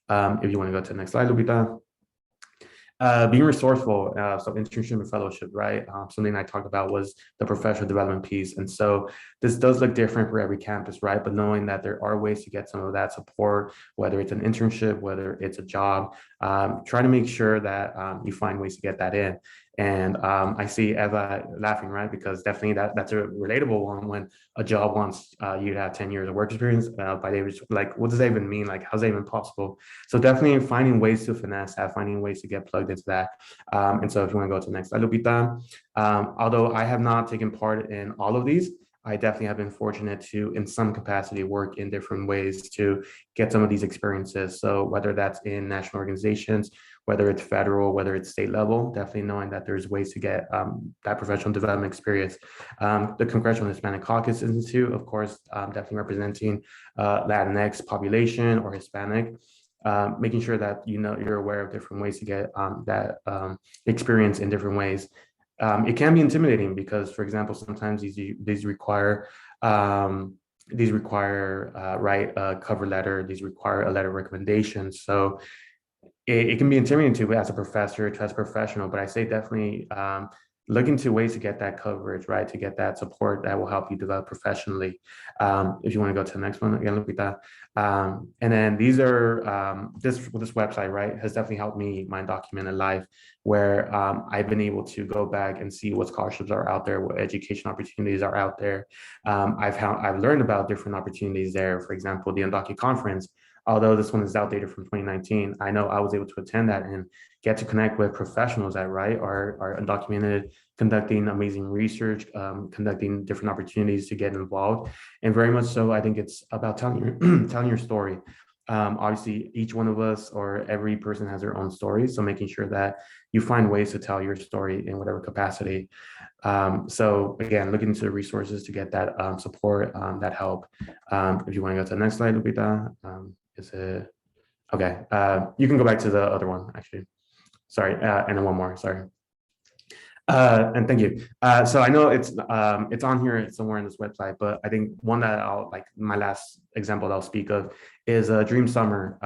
If you want to go to the next slide, Lupita. Being resourceful, so internship and fellowship, right? Something I talked about was the professional development piece. And so this does look different for every campus, right? But knowing that there are ways to get some of that support, whether it's an internship, whether it's a job, try to make sure that you find ways to get that in. And I see Eva laughing, right? Because definitely that's a relatable one. When a job wants you to have 10 years of work experience, by they was like, what does that even mean? Like, how's that even possible? So definitely finding ways to finesse that, finding ways to get plugged into that. And so if you want to go to the next slide, Lupita. Although I have not taken part in all of these, I definitely have been fortunate to, in some capacity, work in different ways to get some of these experiences. So whether that's in national organizations, whether it's federal, whether it's state level, definitely knowing that there's ways to get that professional development experience. The Congressional Hispanic Caucus Institute, of course, definitely representing Latinx population or Hispanic. Making sure that you're aware of different ways to get that experience in different ways. It can be intimidating because, for example, sometimes these require write a cover letter. These require a letter of recommendation. So it can be intimidating to as a professor, to as a professional. But I say definitely look into ways to get that coverage, right? To get that support that will help you develop professionally. If you want to go to the next one again, Lupita. And then these are, this website, right, has definitely helped me my undocumented life, where I've been able to go back and see what scholarships are out there, what education opportunities are out there. I've learned about different opportunities there. For example, the Undocumented Conference. Although this one is outdated from 2019, I know I was able to attend that and get to connect with professionals that, right, are undocumented, conducting amazing research, conducting different opportunities to get involved. And very much so, I think it's about telling your story. Obviously, each one of us or every person has their own story. So making sure that you find ways to tell your story in whatever capacity. So again, look into resources to get that support, that help. If you want to go to the next slide, Lupita, is it? Okay, you can go back to the other one, actually. Sorry, and then one more, sorry. And thank you. So I know it's on here somewhere in this website, but I think one that I'll like my last example that I'll speak of is a Dream Summer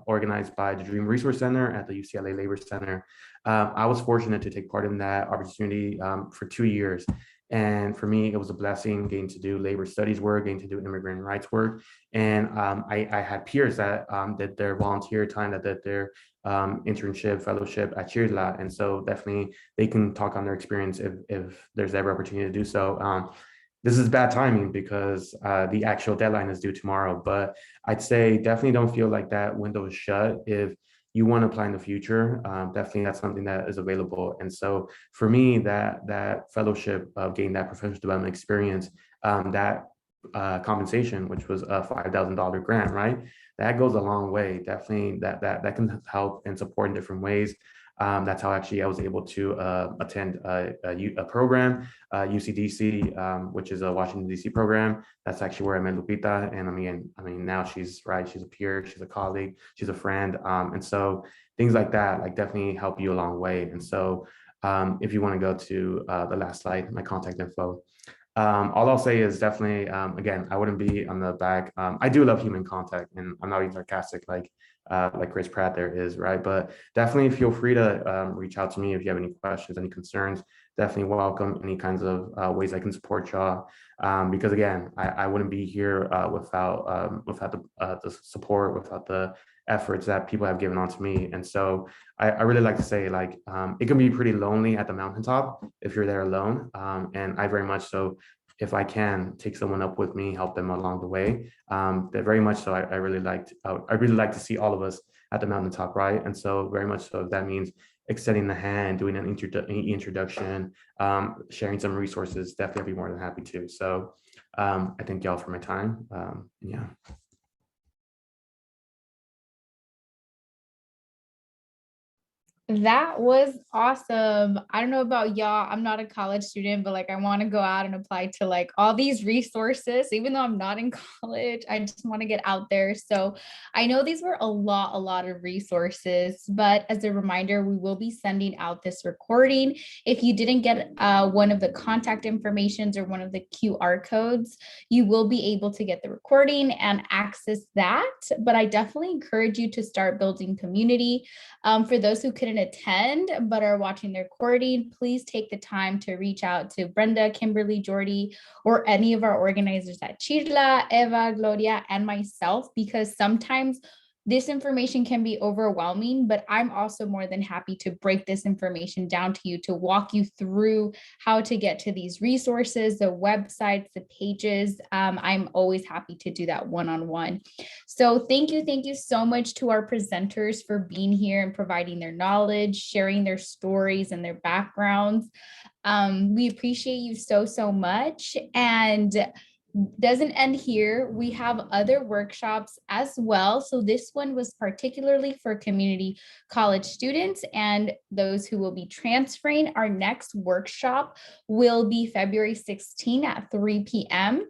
organized by the Dream Resource Center at the UCLA Labor Center. I was fortunate to take part in that opportunity for 2 years. And for me, it was a blessing getting to do labor studies work, getting to do immigrant rights work. And I had peers that did their volunteer time, that did their internship, fellowship at Chirla. And so definitely they can talk on their experience if there's ever opportunity to do so. This is bad timing because the actual deadline is due tomorrow, but I'd say definitely don't feel like that window is shut. If you want to apply in the future, definitely that's something that is available. And so for me, that fellowship of getting that professional development experience, that compensation, which was a $5,000 grant, right? That goes a long way. Definitely that can help and support in different ways. That's how actually I was able to attend a program, UCDC, which is a Washington DC program. That's actually where I met Lupita, and I mean now she's right. She's a peer, she's a colleague, she's a friend, and so things like that like definitely help you a long way. And so if you want to go to the last slide, my contact info. All I'll say is definitely, again, I wouldn't be on the back. I do love human contact, and I'm not being sarcastic like Chris Pratt there is, right? But definitely feel free to reach out to me if you have any questions, any concerns. Definitely welcome any kinds of ways I can support y'all. Because again, I wouldn't be here without the support, without the efforts that people have given onto me. And so I really like to say, like, it can be pretty lonely at the mountaintop if you're there alone. And I very much so, if I can take someone up with me, help them along the way. That very much so, I really like to see all of us at the mountaintop, right? And so very much so, if that means extending the hand, doing an introduction, sharing some resources, definitely I'd be more than happy to. So I thank y'all for my time. Yeah. That was awesome. I don't know about y'all. I'm not a college student, but like I want to go out and apply to like all these resources, even though I'm not in college. I just want to get out there. So I know these were a lot of resources, but as a reminder, we will be sending out this recording. If you didn't get one of the contact informations or one of the QR codes, you will be able to get the recording and access that. But I definitely encourage you to start building community. For those who couldn't attend but are watching the recording, please take the time to reach out to Brenda, Kimberly, Jordy, or any of our organizers at Chirla, Eva, Gloria, and myself, because sometimes this information can be overwhelming, but I'm also more than happy to break this information down to you, to walk you through how to get to these resources, the websites, the pages. I'm always happy to do that one-on-one. So thank you so much to our presenters for being here and providing their knowledge, sharing their stories and their backgrounds. We appreciate you so much. And doesn't end here. We have other workshops as well. So this one was particularly for community college students and those who will be transferring. Our next workshop will be February 16 at 3 p.m.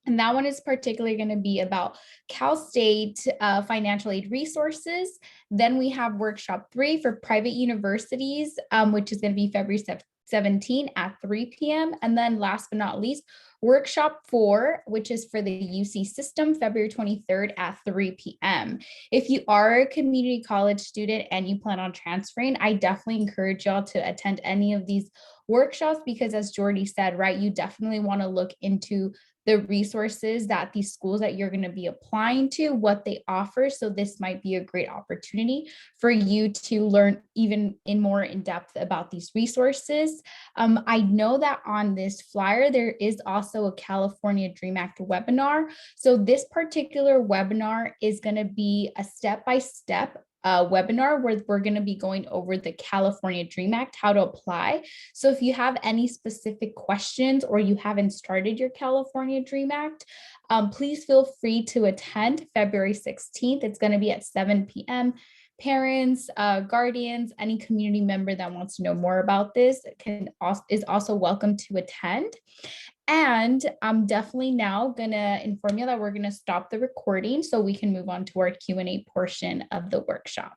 And that one is particularly going to be about Cal State financial aid resources. Then we have workshop 3 for private universities, which is going to be February 17 at 3 p.m. And then last but not least, workshop 4, which is for the UC system, February 23rd at 3 p.m. If you are a community college student and you plan on transferring, I definitely encourage y'all to attend any of these workshops, because as Jordy said, right, you definitely want to look into the resources that these schools that you're going to be applying to, what they offer. So this might be a great opportunity for you to learn even more in depth about these resources. I know that on this flyer, there is also a California Dream Act webinar. So this particular webinar is going to be a step-by-step webinar where we're going to be going over the California Dream Act, how to apply. So if you have any specific questions or you haven't started your California Dream Act, please feel free to attend February 16th. It's going to be at 7 p.m. Parents, guardians, any community member that wants to know more about this is also welcome to attend. And I'm definitely now gonna inform you that we're gonna stop the recording so we can move on to our Q&A portion of the workshop.